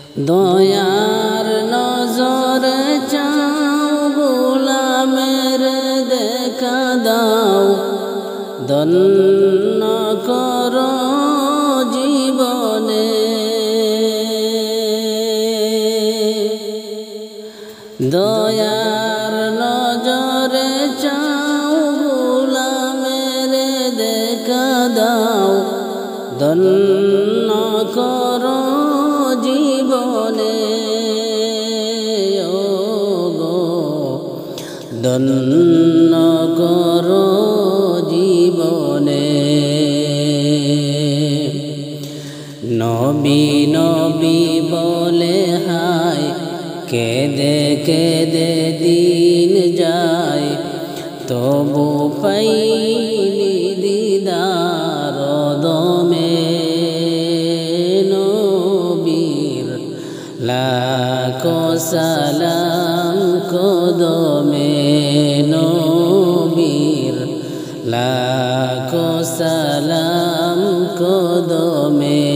দয়ার নজরে চাও গোলামের দেখা দাও ধন্য করো জীবনে দয়ার নজরে চাও গোলামের দেখা দাও ধন্য করো জীবনে ও গো ধন্য করো জীবনে নবী নবী বলে হায় কেঁদে কেঁদে দিন যায় তবু পাইনি দিদার দমে নবীর লাখো সালাম কদমে নবীর লাখো সালাম কদমে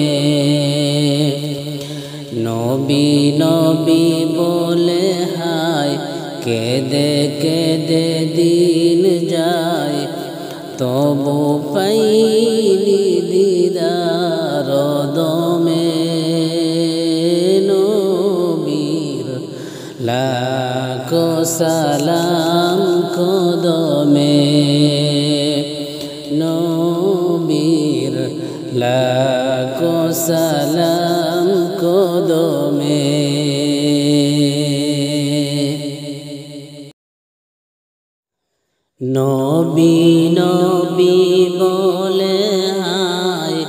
নবী নবী বলে হায় কেঁদে কেঁদে দিন যায় তবু পাইনি দিদার দমে নবীর লাখো সালাম কদমে নবীর লাখো সালাম কদমে নবী নবী বলে হায়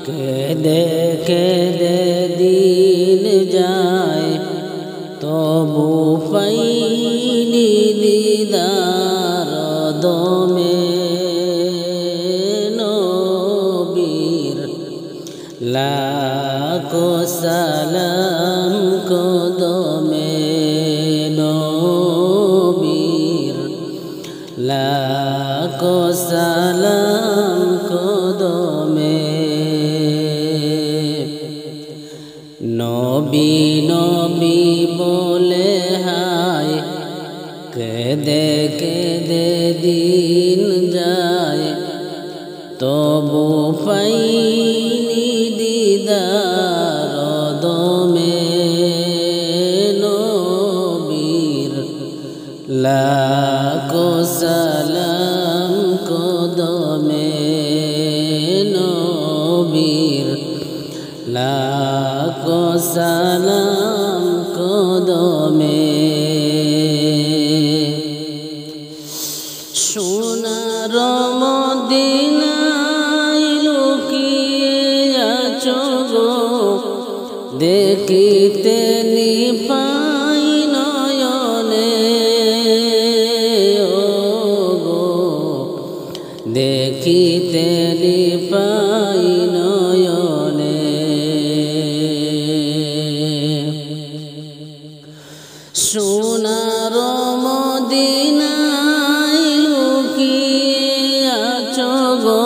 কেঁদে কেঁদে দিন যায় তবু পাইনি দিদার দমে নবীর লাখো সালাম কদমে নবীর লাখো সালাম কদমে নবী নবী বলে হায় কেঁদে কেঁদে দিন যায় তবু পাইনি দিদার দমে নবীর লাখো সালাম কদমে নবীর লাখো সালাম কদমে সোনার মদিনায় লুকিয়ে আছো গো দেখিতে পাই নয়নে ও গো দেখিতে পাই নয়নে সোনার মদিনায় লুকিয়ে আছো গো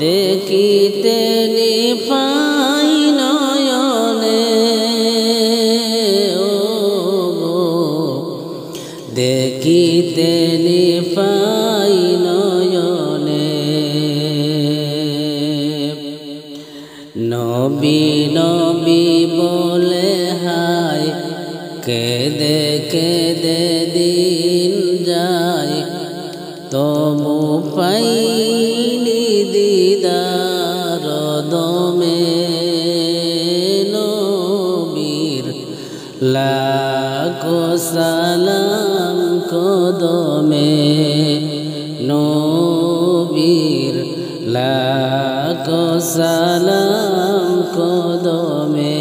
দেখিতে পাই নয়নে ও গো দেখিতে পাই নয়নে নবী নবী বলে হায় কেঁদে কেঁদে দিন যায় তবু পাইনি দিদার দমে নবীর লাখো সালাম কদমে নবীর লাখো সালাম কদমে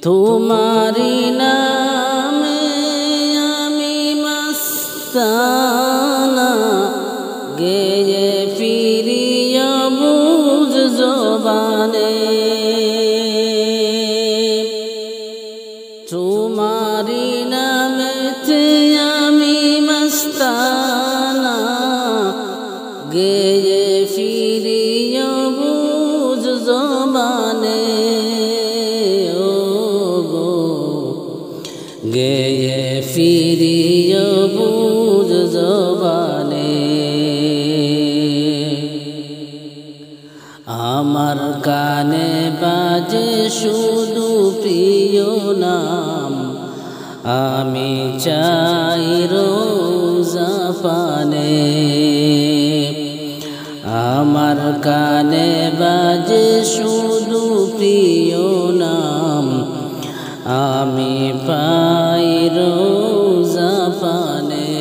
তোমারি নামে আমি মস্তানা গেয়ে ফিরিয়া বুঝ জবানে তোমারি নামেতে আমি মস্তানা গেয়ে ফিরিয়া বুঝ জবানে ও গো গেয়ে ফিরিও বুঝ জবানে আমার কানে বাজে শুধু প্রিয় নাম আমি চাই রোজা পানে আমার কানে বাজে শুধু প্রিয় নাম আমি পাই রোজা পানে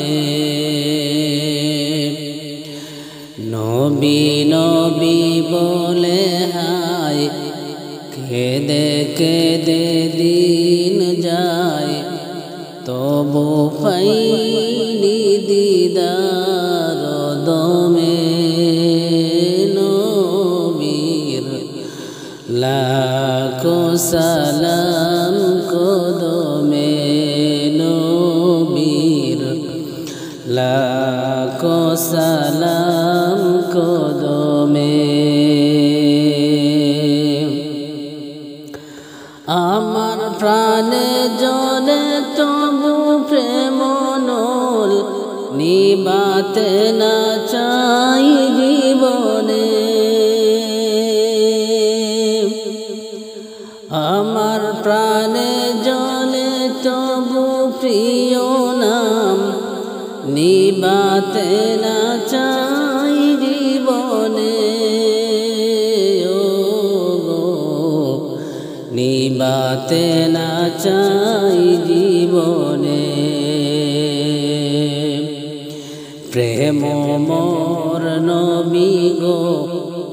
নবী নবী বলে হায় কেঁদে কেঁদে দিন যায় তবু পাইনি দিদার দমে নবীর লাখো সালাম কদমে নবীর লাখো সালাম কদমে আমার প্রাণে জলে তবু প্রেম নল নিবাতে না চাই জীবনে আমার প্রাণে জলে তবু প্রিয় নাম নিবাতে না চাই জীবনে ও গো নিবাতে না চাই জীবনে প্রেম মোর নবী গো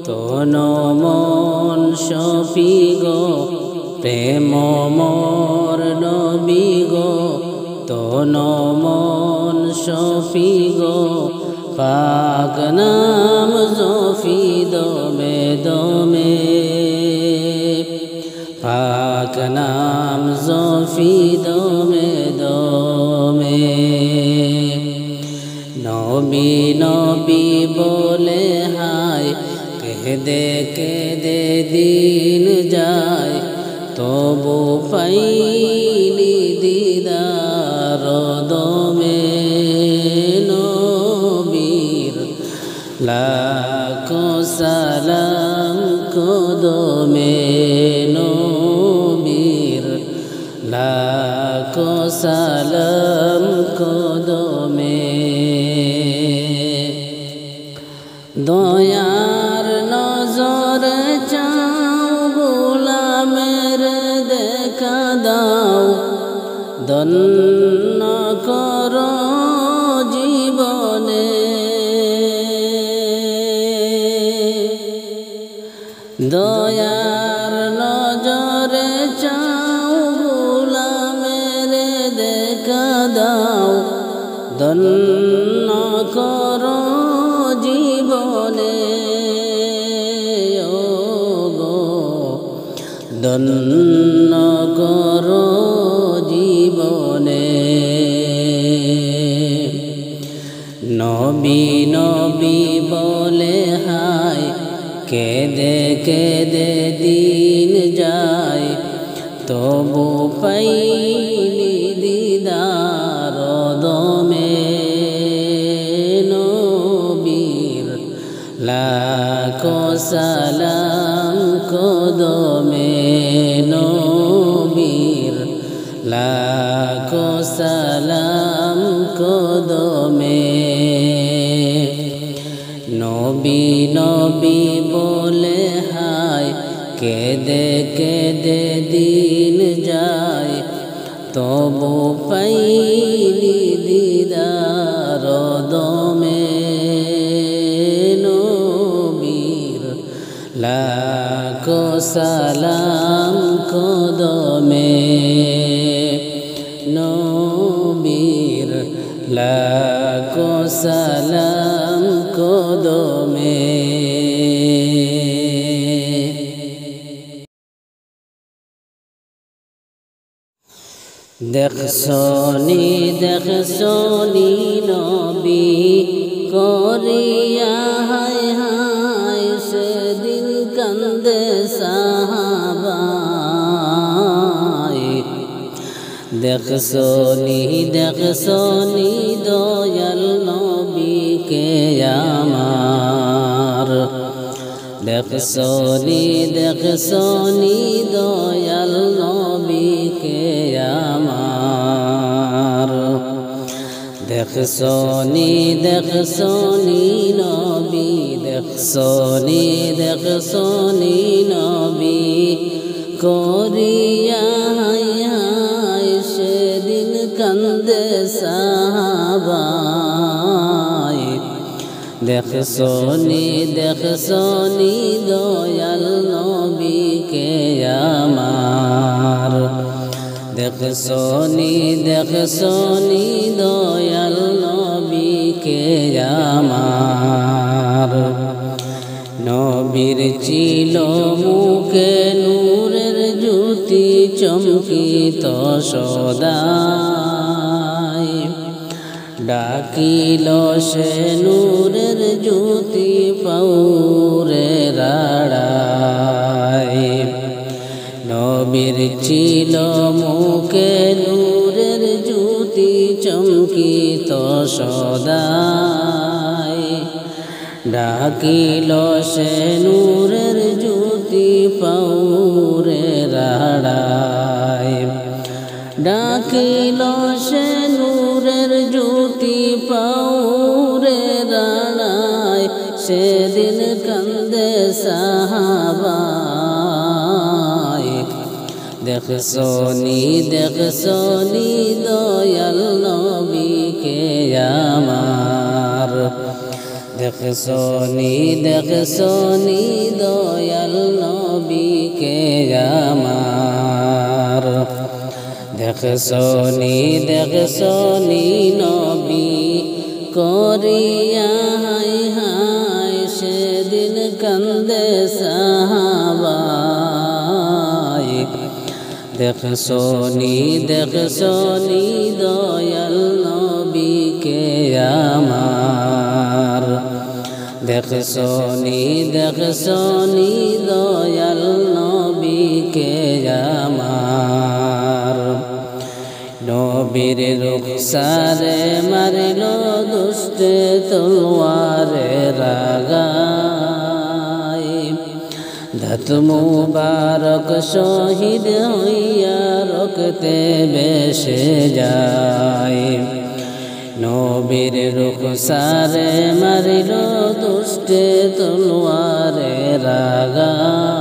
তন মন সপি গো প্রেম মোর নবী গো তন মন সফি গো পাক নাম জফি দমে দমে পাক নাম জফি দমে দমে নবী নবী বলে হায় কেঁদে কেঁদে দিন যায় তবু পাইনি দিদার দমে নবীর লাখো সালাম কদমে নবীর লাখো সালাম কদমে দয়ার নজর চাও গোলামের দেখা দাও ধন্য কর জীবনে দয়ার নজরে চাও গোলামের দেখা দাও ধন্য কর জীবনে ও গো ধন্য কর জীবনে নবী নবী বলে হায় কেঁদে কেঁদে দিন যায় তবু পাইনি দিদার দমে নবীর লাখো সালাম কদমে নবীর লাখো সালাম কদমে নবী নবী বলে হায় কেঁদে কেঁদে দিন যায় তবু পাইনি দিদার দমে নবীর লাখো সালাম কদমে নবীর লাখো সালাম কদমে দেখছনি নবী করিয়া হায় হায় সেদিন কান কান্দে সাহাবায়ে দেখছনি দয়াল নবীকে আমার দেখছনি দয়াল নবীকে আমার দেখছনি নবী দেখছনি নবী করিয়া হাই হাই সেদিন কান্দে সাহাবায়ে দেখছনি দয়াল নবীকে আমার দেখছনি দয়াল নবীকে আমার নবীর ছিল মুখে নূরের জ্যোতি চমকিত সদাই ডাকিল সে নূরের জ্যোতি পৌরে রাড়ায় নবীর ছিল মুখে নূরের জ্যোতি চমকিত সদাই ডাকিল সে নূরের জ্যোতি পৌরে রাড়ায় ডাকিল সে নূরের জ্যোতি পৌরে রাড়ায় সেদিন কান্দে সাহাবায়ে দেখছনি দয়াল নবীকে আমার দেখছনি দয়াল নবীকে আমার দেখছনি নবী করিয়া হাই হাই সেদিন কান্দে সাহাবায়ে দেখছনি দয়াল নবীকে আমার দেখছনি দয়াল নবীকে আমার নবীর রুখসারে মারিল দুষ্টে তলোয়ারে রাগায় ধাত মুবারক শহীদ হইয়া রক্তে বেশে যায় নবীর রুখসারে মারিল দুষ্টে তলোয়ারে রাগায়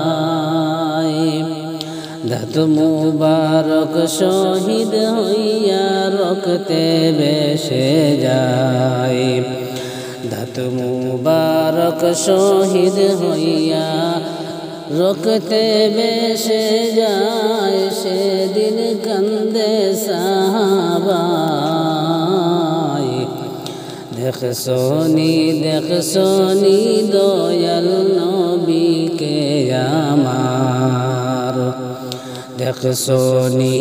ধাত মুবারক শহীদ হইয়া রক্তে বেশে যায় ধাত মুবারক শহীদ হইয়া রক্তে বেশে যায় সেদিন কান্দে সাহাবায়ে দেখছনি দয়াল নবীকে আমার দেখছনি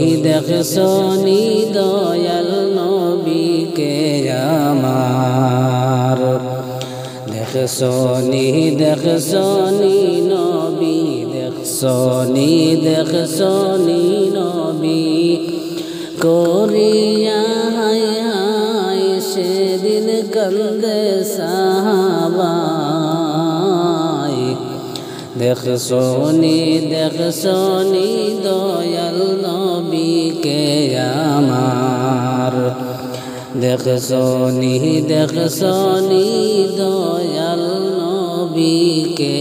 দয়াল নবীকে আমার দেখছনি নবী দেখছনি নবী করিয়া হাই হাই সেদিন কান্দে সাহাবায়ে দেখছনি দয়াল নবীকে আমার দেখছনি দয়াল নবীকে